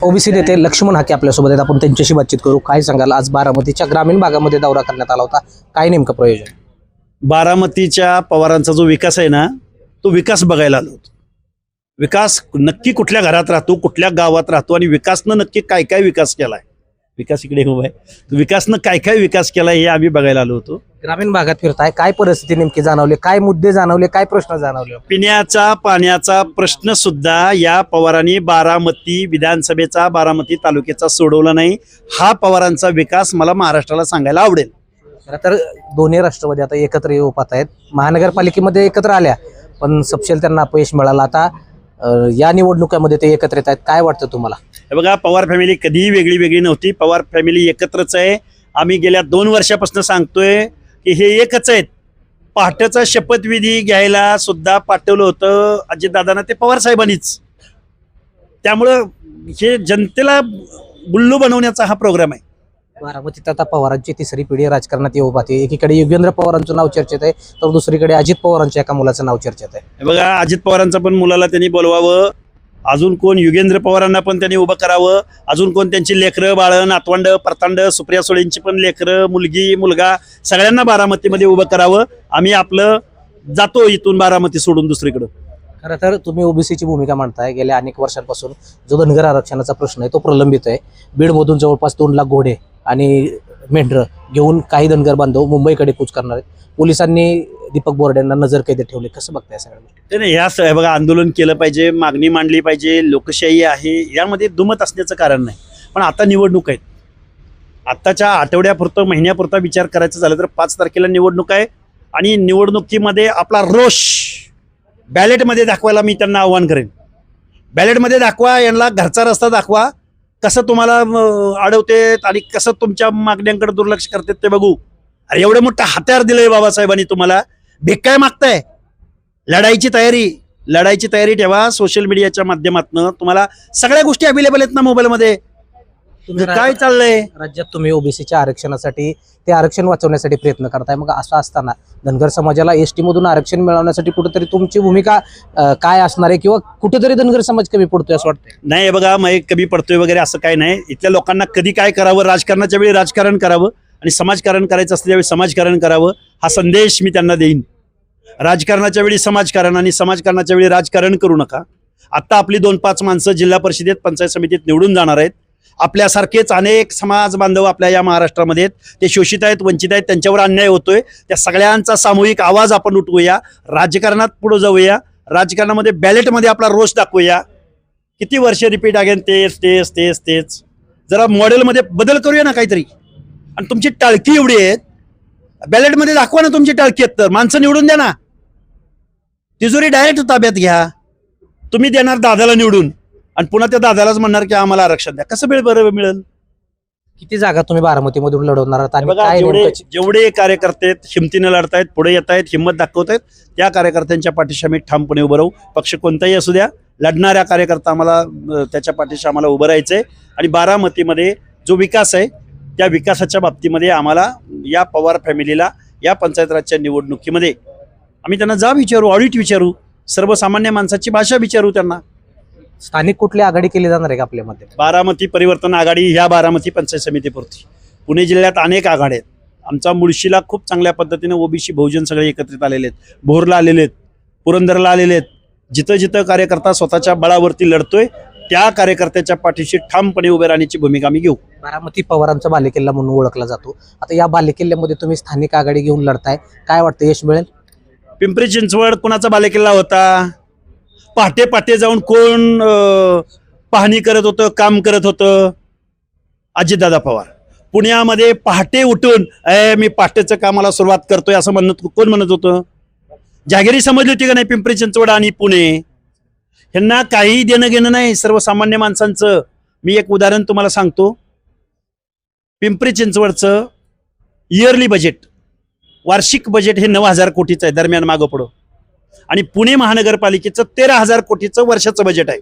OBC नेते लक्ष्मण हाके आपल्यासोबत आहेत. आपण त्यांच्याशी बातचीत करू. काय सांगाल, आज बारामतीच्या ग्रामीण भागामध्ये दौरा करण्यात आला होता, काय नेमकं प्रयोजन? बारामतीच्या पवारांचा जो विकास आहे ना, तो विकास बघायला आलो होतो. विकास नक्की कुठल्या घरात राहतो, कुठल्या गावात राहतो आणि विकासनं नक्की काय काय विकास केलाय. विकास इकडे उभा आहे, विकासनं काय काय विकास केलाय हे आम्ही बघायला आलो होतो. ग्रामीण भागात फिरताय, काय परिस्थिती नेमकी जाणवली, काय मुद्दे जाणवले, काय प्रश्न जाणवले? पिण्याचा पाण्याचा प्रश्न सुद्धा या पवारांनी बारामती विधानसभेचा, बारामती तालुक्याचा सोडवला नाही. हा पवारांचा विकास मला महाराष्ट्राला सांगायला आवडेल. खरं तर दोन्ही राष्ट्रवादी आता एकत्र येऊ पाहत आहेत. महानगरपालिकेमध्ये एकत्र आल्या, पण सपशेल त्यांना अपयश मिळालं. आता या निवडणुकीमध्ये ते एकत्र येत आहेत, काय वाटतं तुम्हाला? हे बघा, पवार फॅमिली कधीही वेगळी वेगळी नव्हती. पवार फॅमिली एकत्रच आहे. आम्ही गेल्या 2 वर्षापासून सांगतोय की हे एकच आहेत. पहाटेचा शपथविधी घ्यायला सुद्धा पाठवलं होतं अजितदादांना ते पवार साहेबांनीच. त्यामुळं हे जनतेला गुल्लू बनवण्याचा हा प्रोग्राम आहे. बारामतीत आता पवारांची तिसरी पिढी राजकारणात येऊ पाहते. एकीकडे योगेंद्र पवारांचं नाव चर्चेत आहे, तर दुसरीकडे अजित पवारांच्या एका मुलाचं नाव चर्चेत आहे. हे बघा, अजित पवारांचा पण मुलाला त्यांनी बोलवावं. अजून कोण युगेंद्र पवारांना पण त्यांनी उभं करावं. अजून कोण त्यांची लेकरं बाळं नातवंड परतांड सुप्रिया सुळेंची पण लेकरं मुलगी मुलगा सगळ्यांना बारामतीमध्ये उभं करावं. आम्ही आपलं जातो इथून बारामती सोडून दुसरीकडं. खरं तर तुम्ही ओबीसीची भूमिका मांडताय. गेल्या अनेक वर्षांपासून जो धनगर आरक्षणाचा प्रश्न आहे तो प्रलंबित आहे. बीडमधून जवळपास 2 लाख घोडे आणि मेंढरं घेऊन काही धनगर बांधव मुंबईकडे कूच करणार आहेत. पोलिसांनी दीपक बोर्डेंना नजरकैदेत ठेवले. कसं बघताय सगळ्या गोष्टी? नाही, ह्या बघा, आंदोलन केलं पाहिजे, मागणी मांडली पाहिजे, लोकशाही आहे, यामध्ये दुमत असण्याचं कारण नाही. पण आता निवडणूक आहेत. आत्ताच्या आठवड्यापुरतं महिन्यापुरता विचार करायचा झाला तर 5 तारखेला निवडणूक आहे. आणि निवडणुकीमध्ये आपला रोष बॅलेटमध्ये दाखवायला मी त्यांना आव्हान करेन. बॅलेटमध्ये दाखवा, यांना घरचा रस्ता दाखवा, कसं तुम्हाला अडवते आणि कसं तुमच्या मागण्यांकडे दुर्लक्ष करतात ते बघू. अरे एवढं मोठं हत्यार दिलंय बाबासाहेबांनी तुम्हाला, भेट काय मागताय? लढाईची तयारी ठेवा. सोशल मीडियाच्या माध्यमातून तुम्हाला सगळ्या गोष्टी अवेलेबल आहेत ना मोबाईलमध्ये. काय चाललंय राज्यात? तुम्ही ओबीसीच्या आरक्षणासाठी, ते आरक्षण वाचवण्यासाठी प्रयत्न करताय. मग असं असताना धनगर समाजाला एसटी मधून आरक्षण मिळवण्यासाठी कुठेतरी तुमची भूमिका काय असणार आहे, किंवा कुठेतरी धनगर समाज कमी पडतोय असं वाटतंय? नाही बघा, मग कमी पडतोय वगैरे असं काय नाही. इथल्या लोकांना कधी काय करावं, राजकारणाच्या वेळी राजकारण करावं आणि समाजकारण करायचं असतं त्यावेळी समाजकारण करावं, हा संदेश मी त्यांना देईन. राजकारणाच्या वेळी समाजकारण आणि समाजकारणाच्या वेळी राजकारण करू नका. आत्ता आपली 2-5 माणसं जिल्हा परिषदेत पंचायत समितीत निवडून जाणार आहेत. आपल्यासारखेच अनेक समाज बांधव आपल्या या महाराष्ट्रामध्ये ते शोषित आहेत, वंचित आहेत, त्यांच्यावर अन्याय होतोय. त्या सगळ्यांचा सामूहिक आवाज आपण उठवूया, राजकारणात पुढे जाऊया, राजकारणामध्ये बॅलेटमध्ये आपला रोष दाखवूया. किती वर्ष रिपीट अगेन तेच जरा मॉडेलमध्ये बदल करूया ना काहीतरी. आणि तुमची टाळकी एवढी आहेत, बॅलेटमध्ये दाखवा ना तुमची टाळकी आहेत तर माणसं निवडून द्या ना. तिजोरी डायरेक्ट ताब्यात घ्या. तुम्ही देणार दादाला निवडून आणि पुन्हा त्या दादालाच म्हणणार की आम्हाला आरक्षण द्या. कसं बरं मिळेल? किती जागा तुम्ही बारामतीमधून लढवणार आहात? आणि बघा, काय जेवढे कार्यकर्ते हिमतीने लढतायत, पुढे येत आहेत, हिंमत दाखवतायत, त्या कार्यकर्त्यांच्या पाठीशी आम्ही ठामपणे उभं राहू. पक्ष कोणताही असू द्या, लढणाऱ्या कार्यकर्ता आम्हाला त्याच्या पाठीशी आम्हाला उभं राहायचंय. आणि बारामतीमध्ये जो विकास आहे त्या विकासाच्या बाबतीमध्ये आम्हाला या पवार फॅमिलीला या पंचायत राजच्या निवडणुकीमध्ये आम्ही त्यांना विचारू, ऑडिट विचारू, सर्वसामान्य माणसाची भाषा विचारू त्यांना. स्थानिक कुठली आघाडी केली जाणार आहे का आपल्यामध्ये? बारामती परिवर्तन आघाडी ह्या बारामती पंचायत समितीपुरती. पुणे जिल्ह्यात अनेक आघाड्या आहेत. आमचा मुळशीला खूप चांगल्या पद्धतीने ओबीसी बहुजन सगळे एकत्रित आलेले आहेत, भोरला आलेले आहेत, पुरंदरला आलेले आहेत. जिथं जिथं कार्यकर्ता स्वतःच्या बळावरती लढतोय त्या कार्यकर्त्याच्या पाठीशी ठामपणे उभे राहण्याची भूमिका आम्ही घेऊ. बारामती पवारांचा बालेकिल्ला म्हणून ओळखला जातो. आता या बालेकिल्ल्यामध्ये तुम्ही स्थानिक आघाडी घेऊन लढताय, काय वाटतं, यश मिळेल? पिंपरी चिंचवड कुणाचा बालेकिल्ला होता? पहाटे जाऊन कोण पाहणी करत होतं, काम करत होतं? अजितदादा पवार. पुण्यामध्ये पहाटे उठून मी पहाटेचं कामाला सुरुवात करतोय असं कोण म्हणत होतं? जागिरी समजली होती का नाही पिंपरी चिंचवड आणि पुणे? ह्यांना काही देणं घेणं नाही सर्वसामान्य माणसांचं. मी एक उदाहरण तुम्हाला सांगतो. पिंपरी चिंचवडचं इयरली बजेट, वार्षिक बजेट हे 9,000 कोटीचं आहे दरम्यान मागं पुढं. आणि पुणे महानगरपालिकेचं 13,000 कोटीचं वर्षाचं बजेट आहे.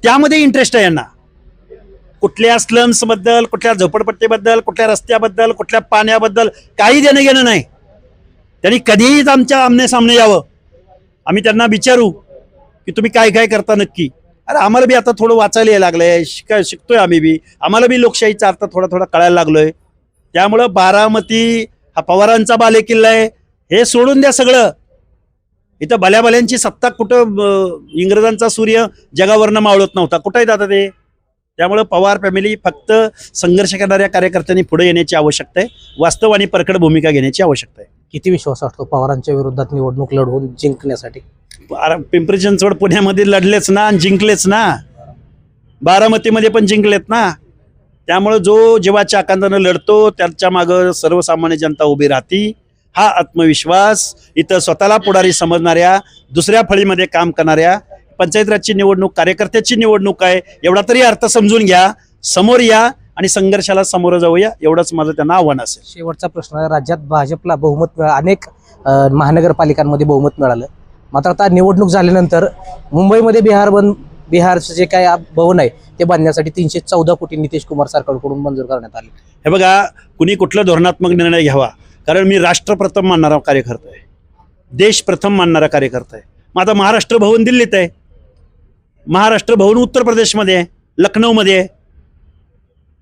त्यामध्ये इंटरेस्ट आहे यांना. कुठल्या स्लम्स बद्दल, कुठल्या झोपडपट्टीबद्दल, कुठल्या रस्त्याबद्दल, कुठल्या पाण्याबद्दल काही देणं घेणं नाही. त्यांनी कधीही आमच्या आमने सामने यावं. आम्ही त्यांना विचारू की तुम्ही काय काय करता नक्की. अरे आम्हाला बी आता थोडं वाचायला यायला लागलंय, शिकतोय आम्ही बी, आम्हाला बी लोकशाहीचा अर्थ थोडा थोडा कळायला लागलोय. त्यामुळं बारामती हा पवारांचा बालेकिल्ला आहे, हे सोडून द्या सगळं. इथं भल्याभल्यांची सत्ता कुठं, इंग्रजांचा सूर्य जगावरनं मावळत नव्हता, कुठं आहेत आता ते. त्यामुळं पवार फॅमिली फक्त संघर्ष करणाऱ्या कार्यकर्त्यांनी पुढे येण्याची आवश्यकता आहे, वास्तव आणि परखड भूमिका घेण्याची आवश्यकता आहे. किती विश्वास वाटतो पवारांच्या विरोधात निवडणूक लढवून जिंकण्यासाठी? पिंपरी चिंचवड पुण्यामध्ये लढलेच ना आणि जिंकलेच ना, बारामतीमध्ये पण जिंकलेत ना. त्यामुळं जो जीवाच्या आकांतानं लढतो त्याच्या मागं सर्वसामान्य जनता उभी राहती. हा आत्मविश्वास इथं स्वतःला पुढारी समजणाऱ्या, दुसऱ्या फळीमध्ये काम करणाऱ्या, पंचायत राजची निवडणूक कार्यकर्त्याची निवडणूक आहे, एवढा तरी अर्थ समजून घ्या, समोर या आणि संघर्षाला समोर जाऊया, एवढंच माझं त्यांना आव्हान असेल. शेवटचा प्रश्न आहे, राज्यात भाजपला बहुमत अनेक महानगरपालिकांमध्ये बहुमत मिळालं, मात्र आता निवडणूक झाल्यानंतर मुंबईमध्ये बिहारचं जे काय भवन आहे ते बांधण्यासाठी 314 कोटी नितीश कुमार सरकारकडून मंजूर करण्यात आले. हे बघा, कुणी कुठला धोरणात्मक निर्णय घ्यावा, कारण मी राष्ट्र प्रथम मानणारा कार्यकर्ता आहे, देश प्रथम मानणारा कार्यकर्ता आहे. मग आता महाराष्ट्र भवन दिल्लीत आहे, महाराष्ट्र भवन उत्तर प्रदेशमध्ये आहे, लखनौमध्ये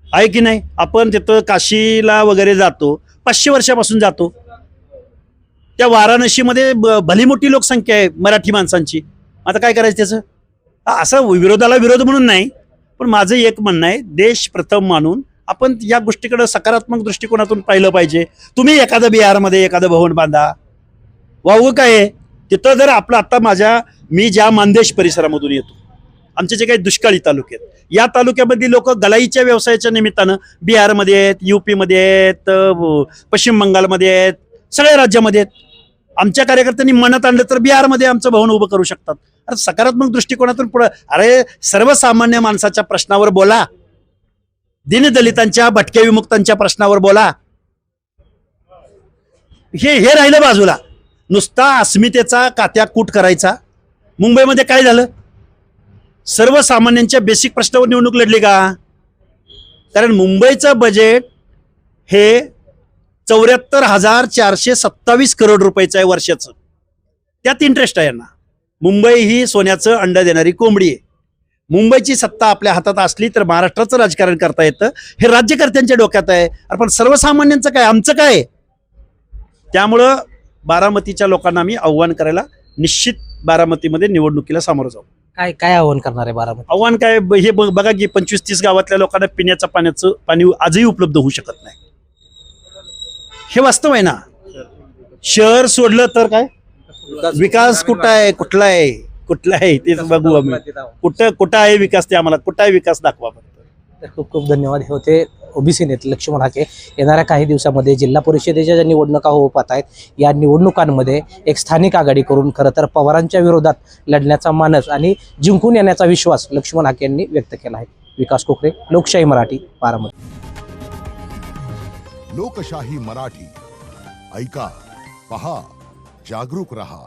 आहे की नाही. आपण तिथं काशीला वगैरे जातो, 500 वर्षापासून जातो. त्या वाराणसीमध्ये भली मोठी लोकसंख्या आहे मराठी माणसांची. आता काय करायचं त्याचं? असं विरोधाला विरोध म्हणून नाही, पण माझं एक म्हणणं आहे, देश प्रथम मानून आपण या गोष्टीकडे सकारात्मक दृष्टिकोनातून पाहिलं पाहिजे. तुम्ही एखादं बिहारमध्ये एखादं भवन बांधा, वावगं काय आहे तिथं. जर आपलं आता मी ज्या मानदेश परिसरामधून येतो, आमचे जे काही दुष्काळी तालुके आहेत, या तालुक्यामधली लोक गलाईच्या व्यवसायाच्या निमित्तानं बिहारमध्ये आहेत, युपीमध्ये आहेत, पश्चिम बंगालमध्ये आहेत, सगळ्या राज्यामध्ये आहेत. आमच्या कार्यकर्त्यांनी मनात आणलं तर बिहारमध्ये आमचं भवन उभं करू शकतात. अरे सकारात्मक दृष्टिकोनातून पुढे, अरे सर्वसामान्य माणसाच्या प्रश्नावर बोला, दीनदलितांच्या भटक्या विमुक्तांच्या प्रश्नावर बोला. हे राहिलं बाजूला, नुसता अस्मितेचा कात्याकूट करायचा. मुंबईमध्ये काय झालं? सर्वसामान्यांच्या बेसिक प्रश्नावर निवडणूक लढली का? कारण मुंबईचं बजेट हे 74,427 करोड रुपयाचं आहे वर्षाचं. त्यात इंटरेस्ट आहे यांना. मुंबई ही सोन्याचं अंड देणारी कोंबडी आहे. मुंबईची सत्ता आपल्या हातात असली तर महाराष्ट्राचं राजकारण करता येतं, हे राज्यकर्त्यांच्या डोक्यात आहे. पण सर्वसामान्यांचं काय, आमचं काय? त्यामुळं बारामतीच्या लोकांना मी आव्हान करायला निश्चित बारामतीमध्ये निवडणुकीला सामोरं जाऊ. काय आव्हान करणार आहे बारामती? आव्हान काय, हे बघा की 25-30 गावातल्या लोकांना पिण्याचं पाणी आजही उपलब्ध होऊ शकत नाही. हे वास्तव आहे ना. शहर सोडलं तर काय विकास कुठं आहे, कुठला आहे तेच बघू आम्ही. कुठं आहे विकास, ते आम्हाला कुठं आहे विकास दाखवा. खूप खूप धन्यवाद. हे होते ओबीसी नेते लक्ष्मण हाके. येणाऱ्या काही दिवसामध्ये जिल्हा परिषदेच्या ज्या निवडणुका होऊ पाहत आहेत, या निवडणुकांमध्ये एक स्थानिक आघाडी करून खरं तर पवारांच्या विरोधात लढण्याचा मानस आणि जिंकून येण्याचा विश्वास लक्ष्मण हाके यांनी व्यक्त केला आहे. विकास कोकरे, लोकशाही मराठी, बारामती. लोकशाही मराठी, ऐका, पहा, जागरूक रहा.